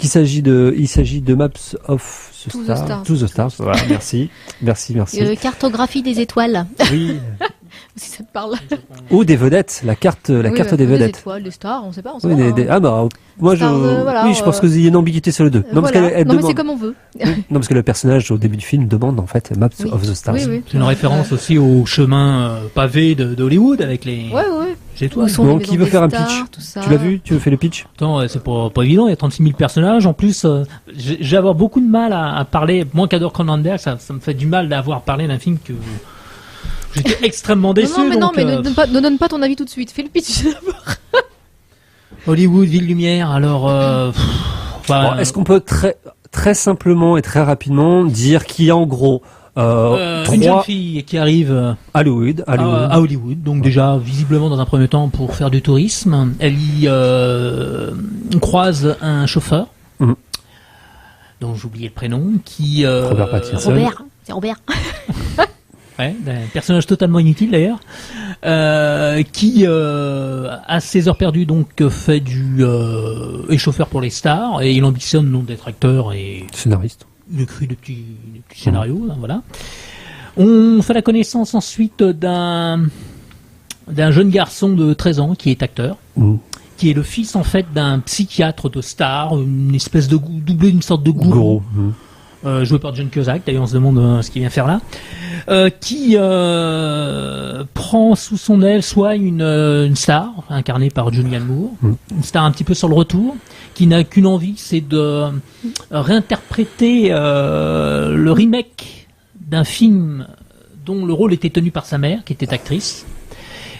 il s'agit de Maps of the Stars. To the Stars. Voilà, merci. Cartographie des étoiles. Oui. Si ça te parle. Ou des vedettes, la carte des vedettes. Des étoiles, des stars, on sait pas. Ah bah moi je pense qu'il y a une ambiguïté sur les deux. Non, mais c'est comme on veut. Non, parce que le personnage au début du film demande en fait Maps of the Stars. Oui. C'est une référence aussi au chemin pavé d'Hollywood avec les étoiles. Donc il veut faire un pitch. Tu l'as vu? Tu veux faire le pitch? Attends, c'est pas évident, il y a 36 000 personnages. En plus, j'ai avoir beaucoup de mal à parler. Moi qui adore Cronenberg, ça me fait du mal d'avoir parlé d'un film que j'étais extrêmement déçu. Mais ne donne pas ton avis tout de suite. Fais le pitch d'abord. Hollywood, ville lumière. Alors, est-ce qu'on peut très simplement et très rapidement dire qu'il y a en gros une jeune fille qui arrive à Hollywood. Donc déjà visiblement dans un premier temps pour faire du tourisme. Elle y croise un chauffeur dont j'ai oublié le prénom, qui Robert Pattinson. C'est Robert. Ouais, un personnage totalement inutile d'ailleurs, qui à ses heures perdues donc fait est chauffeur pour les stars et il ambitionne donc d'être acteur et scénariste. Il écrit des petits scénarios, voilà. On fait la connaissance ensuite d'un jeune garçon de 13 ans qui est acteur, qui est le fils en fait d'un psychiatre de star, une espèce de doublé d'une sorte de gourou. Joué par John Cusack, d'ailleurs on se demande ce qu'il vient faire là, qui prend sous son aile soit une star incarnée par Julianne Moore, une star un petit peu sur le retour, qui n'a qu'une envie, c'est de réinterpréter le remake d'un film dont le rôle était tenu par sa mère, qui était actrice.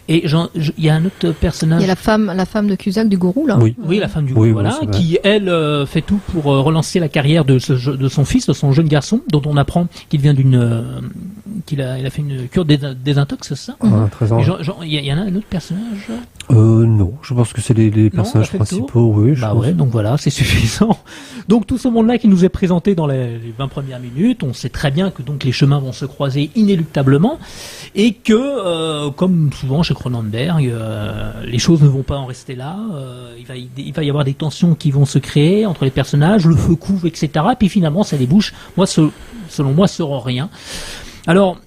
Et il y a un autre personnage. Il y a la femme de Cusack, du gourou, là. Oui, la femme du gourou, voilà, qui elle fait tout pour relancer la carrière de son fils, de son jeune garçon, dont on apprend qu'il vient qu'il a fait une cure désintox, c'est ça? 13 ans. Il y en a un autre personnage? Non, je pense que c'est les personnages principaux, oui. Donc voilà, c'est suffisant. Donc tout ce monde-là qui nous est présenté dans les 20 premières minutes, on sait très bien que donc les chemins vont se croiser inéluctablement et que, comme souvent chez Cronenberg, les choses ne vont pas en rester là. Il va y avoir des tensions qui vont se créer entre les personnages, le feu couvre, etc. Et puis finalement, ça débouche, selon moi, sur rien. Alors,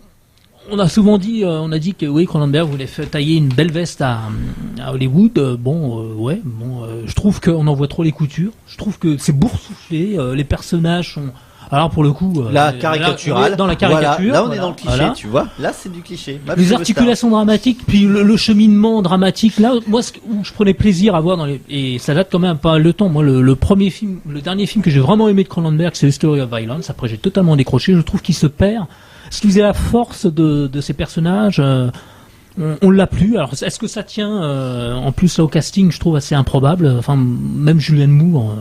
on a souvent dit, que oui, Cronenberg voulait tailler une belle veste à Hollywood. Je trouve qu'on en voit trop les coutures. Je trouve que c'est boursouflé. Les personnages sont, alors pour le coup, caricatural. Dans la caricature. Là, on est dans le cliché, tu vois. Là, c'est du cliché. Les articulations dramatiques, puis le cheminement dramatique. Là, moi, où je prenais plaisir à voir et ça date quand même pas le temps. Moi, le dernier film que j'ai vraiment aimé de Cronenberg, c'est History of Violence. Après, j'ai totalement décroché. Je trouve qu'il se perd. Ce qui faisait la force de ces personnages, on l'a plus. Alors, est-ce que ça tient en plus là au casting, je trouve assez improbable. Enfin, même Julianne Moore.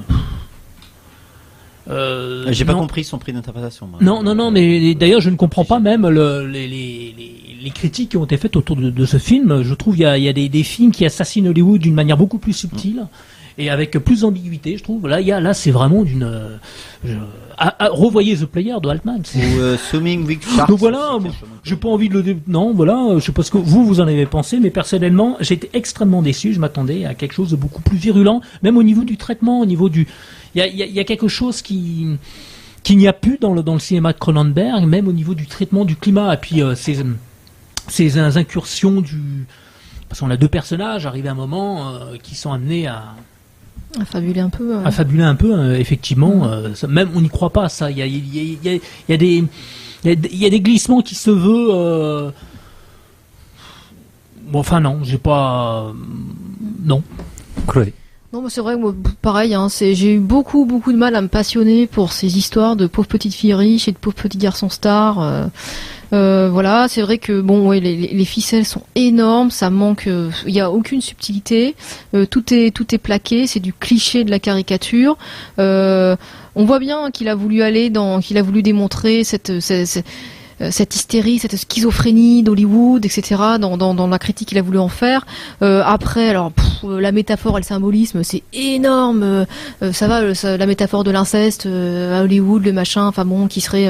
J'ai pas compris son prix d'interprétation. Moi. Non, mais d'ailleurs, je ne comprends pas même les critiques qui ont été faites autour de ce film. Je trouve il y a des films qui assassinent Hollywood d'une manière beaucoup plus subtile. Et avec plus d'ambiguïté, je trouve. Là, c'est vraiment revoyez The Player de Altman. Ou Swimming with Sharks. Donc voilà, j'ai pas envie de non, voilà, je sais pas ce que vous en avez pensé, mais personnellement, j'ai été extrêmement déçu. Je m'attendais à quelque chose de beaucoup plus virulent, même au niveau du traitement, au niveau du. Il y a quelque chose qu'il n'y a plus dans le cinéma de Cronenberg, même au niveau du traitement du climat. Et puis ces incursions parce qu'on a deux personnages arrivés à un moment qui sont amenés à fabuler un peu. Effectivement. Même on n'y croit pas, ça. Il y a des glissements qui se veulent. Enfin non, j'ai pas. Non. Chloé. Non, mais c'est vrai, moi, pareil, j'ai eu beaucoup de mal à me passionner pour ces histoires de pauvres petites filles riches et de pauvres petits garçons stars. Voilà, c'est vrai que les ficelles sont énormes, ça manque, il y a aucune subtilité, tout est plaqué, c'est du cliché de la caricature. On voit bien qu'il a voulu démontrer cette hystérie, cette schizophrénie d'Hollywood, etc. dans la critique qu'il a voulu en faire. Après, alors la métaphore et le symbolisme, c'est énorme. Ça va, la métaphore de l'inceste à Hollywood, le machin, enfin bon, qui serait,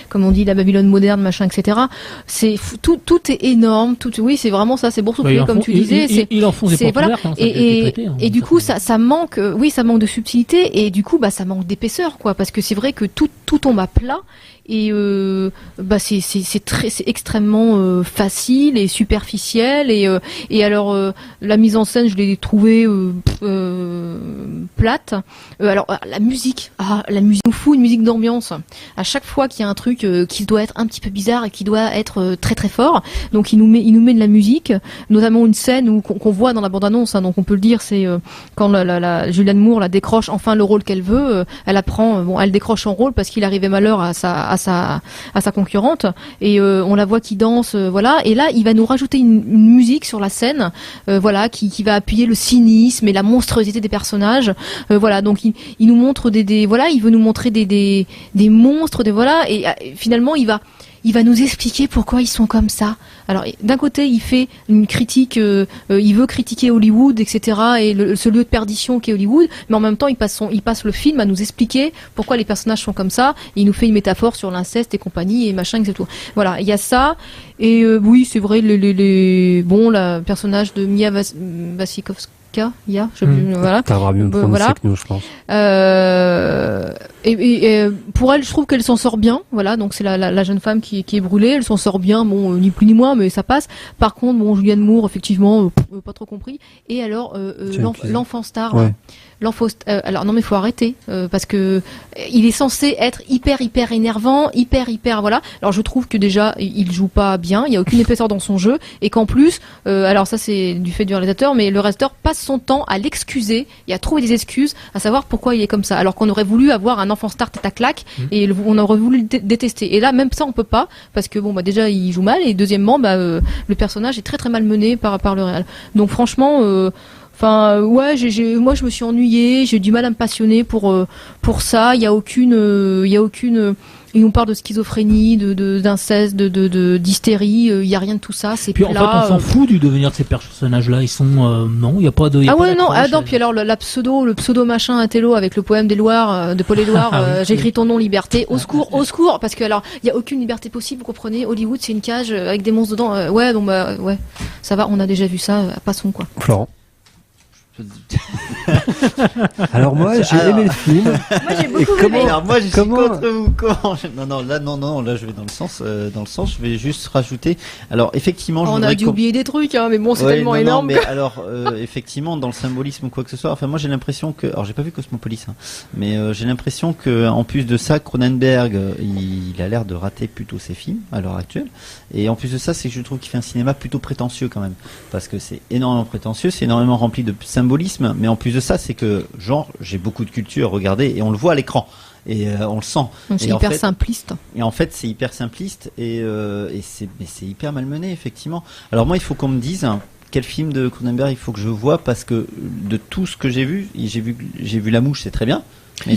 comme on dit, la Babylone moderne, machin, etc. C'est tout est énorme. Oui, c'est vraiment ça. C'est boursouflé, comme tu disais. Il enfonce des portes ouvertes. Et du coup, ça manque. Ça manque de subtilité et du coup, ça manque d'épaisseur, quoi. Parce que c'est vrai que tout tombe à plat. Et c'est extrêmement facile et superficiel et alors la mise en scène je l'ai trouvée plate. Alors la musique nous fout une musique d'ambiance à chaque fois qu'il y a un truc qui doit être un petit peu bizarre et qui doit être très très fort, donc il nous met de la musique, notamment une scène qu'on voit dans la bande-annonce, donc on peut le dire, c'est quand la Julianne Moore décroche enfin le rôle qu'elle veut, elle décroche son rôle parce qu'il arrivait malheur à sa concurrente et on la voit qui danse, et là il va nous rajouter une musique sur la scène, qui va appuyer le cynisme et la monstruosité des personnages, donc il nous montre il veut nous montrer des monstres, et finalement il va nous expliquer pourquoi ils sont comme ça. Alors d'un côté il fait une critique, il veut critiquer Hollywood, etc. et ce lieu de perdition qu'est Hollywood, mais en même temps il passe le film à nous expliquer pourquoi les personnages sont comme ça, et il nous fait une métaphore sur l'inceste et compagnie et machin, etc. Voilà, il y a ça, et oui c'est vrai, le personnage de Mia Wasikowska, T'auras mieux prononcé que nous, je pense. Et pour elle, je trouve qu'elle s'en sort bien. Donc c'est la jeune femme qui est brûlée. Elle s'en sort bien, ni plus ni moins, mais ça passe. Par contre, Julianne Moore, effectivement, pas trop compris. Et alors, l'enfant star. Ouais. Alors non, mais faut arrêter parce que il est censé être hyper énervant, hyper. Alors je trouve que déjà il joue pas bien. Il y a aucune épaisseur dans son jeu, et qu'en plus, alors ça c'est du fait du réalisateur, mais le réalisateur passe son temps à l'excuser et à trouver des excuses, à savoir pourquoi il est comme ça. Alors qu'on aurait voulu avoir un enfant star tête à claque et on aurait voulu le détester. Et là même ça on peut pas, parce que déjà il joue mal, et deuxièmement le personnage est très très mal mené par le réal. Donc franchement. Moi je me suis ennuyée, j'ai du mal à me passionner pour ça. Il y a aucune, il nous parle de schizophrénie, d'inceste, d'hystérie. Il y a rien de tout ça. C'est puis plat. En fait, on s'en fout du devenir de ces personnages-là. Ils sont non, il y a pas de. Puis alors le pseudo machin intello avec le poème d'Éluard, de Paul Éluard. J'écris ton nom, liberté. Au secours, parce que alors il y a aucune liberté possible. Vous comprenez, Hollywood c'est une cage avec des monstres dedans. Ça va, on a déjà vu ça. Passons quoi. Florent. Alors moi j'ai aimé le film. Moi j'ai beaucoup aimé. Alors moi je suis contre vous. Là je vais dans le sens, je vais juste rajouter. Alors effectivement, on a dû oublier des trucs, mais bon c'est tellement énorme. Mais alors effectivement dans le symbolisme ou quoi que ce soit. Enfin moi j'ai l'impression que, alors j'ai pas vu Cosmopolis, mais j'ai l'impression que en plus de ça, Cronenberg il a l'air de rater plutôt ses films à l'heure actuelle. Et en plus de ça, c'est que je trouve qu'il fait un cinéma plutôt prétentieux quand même, parce que c'est énormément prétentieux, c'est énormément rempli de symbolisme, mais en plus de ça, c'est que j'ai beaucoup de culture, regardez, et on le voit à l'écran, et on le sent. C'est hyper simpliste. Et en fait, c'est hyper simpliste, et c'est hyper malmené, effectivement. Alors moi, il faut qu'on me dise quel film de Cronenberg il faut que je vois, parce que de tout ce que j'ai vu La Mouche, c'est très bien. Mais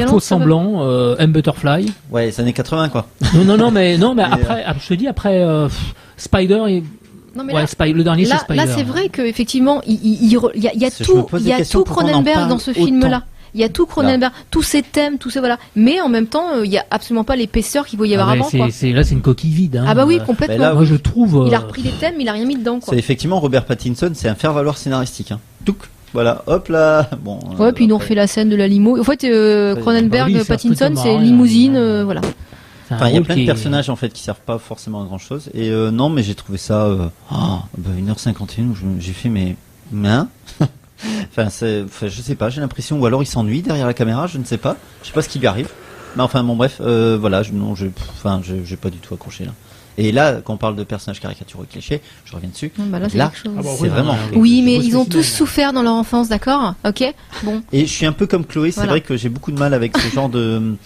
faux semblant, M. Butterfly. Ouais, les années 80 quoi. Non, mais après, je te dis après Spider et. Non, mais le dernier c'est Spider. Là c'est vrai qu'effectivement il y a tout Cronenberg dans ce film-là. Il y a tout Cronenberg, tous ces thèmes, tout ça, voilà. Mais en même temps, il y a absolument pas l'épaisseur qu'il doit y avoir avant. Là, c'est une coquille vide. Ah bah oui, complètement. Là, moi, je trouve. Il a repris des thèmes, il a rien mis dedans, quoi. C'est effectivement Robert Pattinson, c'est un faire-valoir scénaristique. Touc. Voilà, hop là. Bon. Puis ils nous ont refait la scène de la limo. En fait, Cronenberg, Pattinson, c'est limousine, voilà. Enfin, il y a plein de personnages en fait qui servent pas forcément à grand chose. Et non, mais j'ai trouvé ça 1h51 où j'ai fait mais je sais pas, j'ai l'impression, ou alors il s'ennuie derrière la caméra, je ne sais pas ce qui lui arrive. Mais enfin bon bref, j'ai pas du tout accroché là. Et là, quand on parle de personnages caricaturaux et clichés, je reviens dessus. Là, c'est vraiment. Oui, mais ils ont tous souffert dans leur enfance, d'accord ? Ok, bon. Et je suis un peu comme Chloé. C'est vrai que j'ai beaucoup de mal avec ce genre de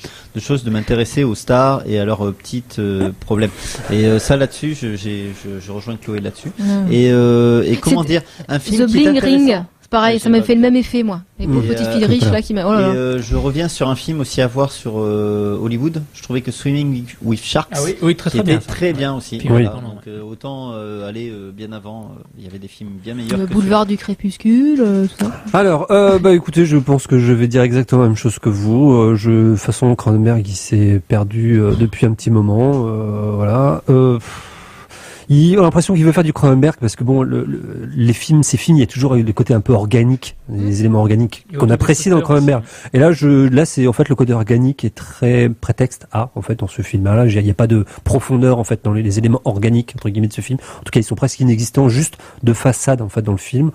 choses, de m'intéresser aux stars et à leurs petites problèmes. Et ça, là-dessus, je rejoins Chloé là-dessus. Et comment dire, un film The Bling Ring. C'est pareil, ça m'a fait le même effet, moi. Les pauvres petites filles riches, là, qui m'a... Oh là là. Je reviens sur un film aussi à voir sur Hollywood. Je trouvais que Swimming with Sharks très bien. Très bien aussi. Puis, voilà. Donc autant aller bien avant. Il y avait des films bien meilleurs. Le boulevard du crépuscule, tout ça. Alors, écoutez, je pense que je vais dire exactement la même chose que vous. De toute façon, Cronenberg, il s'est perdu depuis un petit moment. Voilà. Il a l'impression qu'il veut faire du Cronenberg parce que bon, ces films, il y a toujours le côté un peu organique, les éléments organiques qu'on apprécie dans le Cronenberg. Et là, c'est en fait le côté organique est très prétexte à, en fait, dans ce film-là. Il n'y a pas de profondeur, en fait, dans les éléments organiques, entre guillemets, de ce film. En tout cas, ils sont presque inexistants, juste de façade, en fait, dans le film.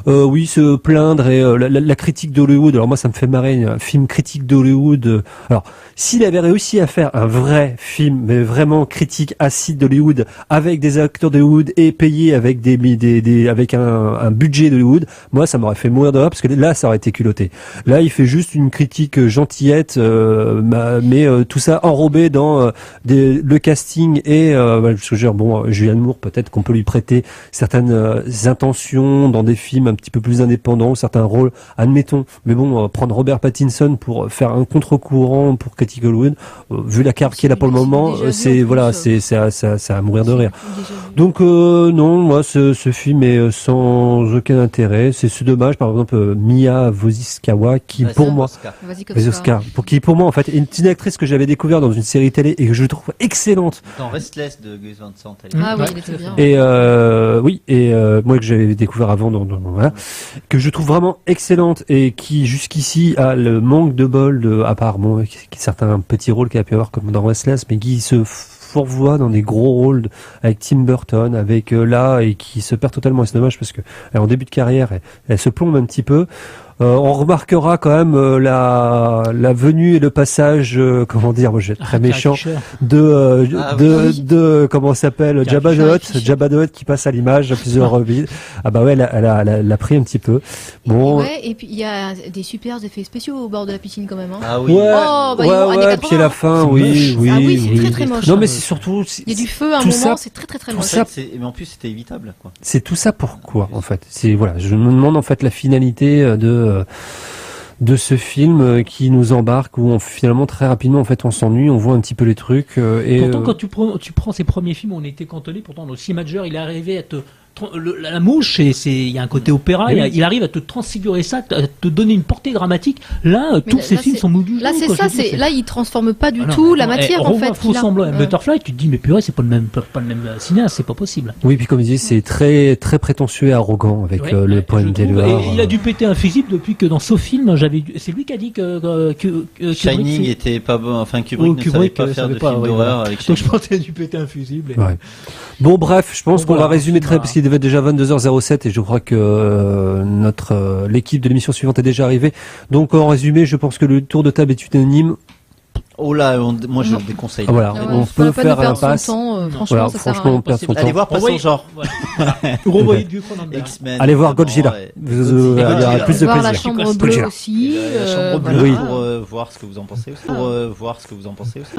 Oui, se plaindre et la critique d'Hollywood. Alors moi, ça me fait marrer, un film critique d'Hollywood. Alors, s'il avait réussi à faire un vrai film, mais vraiment critique acide d'Hollywood, avec des acteurs d'Hollywood et payé avec avec un budget d'Hollywood, moi ça m'aurait fait mourir de rire parce que là ça aurait été culotté. Là il fait juste une critique gentillette, mais tout ça enrobé dans le casting et parce que Julianne Moore, peut-être qu'on peut lui prêter certaines intentions dans des films un petit peu plus indépendants, certains rôles, admettons. Mais bon, prendre Robert Pattinson pour faire un contre-courant pour critiquer Hollywood, vu la carte qu'il a pour le moment, c'est à mourir de rire. Donc non, moi ce film est sans aucun intérêt. C'est dommage, par exemple Mia Wasikowska qui pour moi, pour moi en fait est une actrice que j'avais découvert dans une série télé et que je trouve excellente. Dans Restless de Gus Van Sant. Ah oui, il était bien. Et moi que j'avais découvert avant voilà, que je trouve vraiment excellente et qui jusqu'ici a le manque de bol à part certains petits rôles qu'elle a pu avoir comme dans Restless, mais qui se fourvoie dans des gros rôles avec Tim Burton, avec et qui se perd totalement. Et c'est dommage parce que en début de carrière, elle se plombe un petit peu. On remarquera quand même la venue et le passage, comment dire, moi je vais être très méchant, de comment s'appelle, Jabba the Hutt qui passe à l'image à plusieurs reprises. Ah bah ouais, elle a pris un petit peu. Bon. Ouais, et puis il y a des super effets spéciaux au bord de la piscine quand même. Hein. Ah oui. Ouais, puis à la fin, oui. C'est très très moche. Non mais c'est surtout. Il y a du feu à un moment, c'est très très très moche. Mais en plus c'était évitable, quoi. C'est tout ça pourquoi en fait. Je me demande en fait la finalité de ce film qui nous embarque où finalement très rapidement en fait on s'ennuie, on voit un petit peu les trucs et pourtant quand tu prends ces premiers films où on était cantonné, pourtant le Major il est arrivé à te la mouche, il y a un côté opéra, il arrive à te transfigurer ça, à te donner une portée dramatique. Là, tous ces films sont moudus. Là, c'est ça, là, il transforme pas du tout la matière, en fait. Faux semblant, Butterfly, tu te dis, mais purée, c'est pas le même cinéaste, c'est pas possible. Oui, puis comme je disais, c'est très, très prétentieux et arrogant avec le point de vue. Il a dû péter un fusible depuis que dans ce film, c'est lui qui a dit que Shining était pas bon, enfin Kubrick ne savait pas faire de film d'horreur avec Shining. Donc je pense qu'il a dû péter un fusible. Bon, bref, je pense qu'on va résumer très, parce qu'il devait être déjà 22h07 et je crois que l'équipe de l'émission suivante est déjà arrivée. Donc en résumé, je pense que le tour de table est unanime. Oh là, moi je le déconseille. Voilà, on peut faire un pass. Franchement, ça sert à rien. On perd son temps. Allez voir pas son genre. X-Men. Allez voir Godzilla. Il y aura plus de plaisir. La chambre bleue aussi. La chambre bleue pour voir ce que vous en pensez aussi.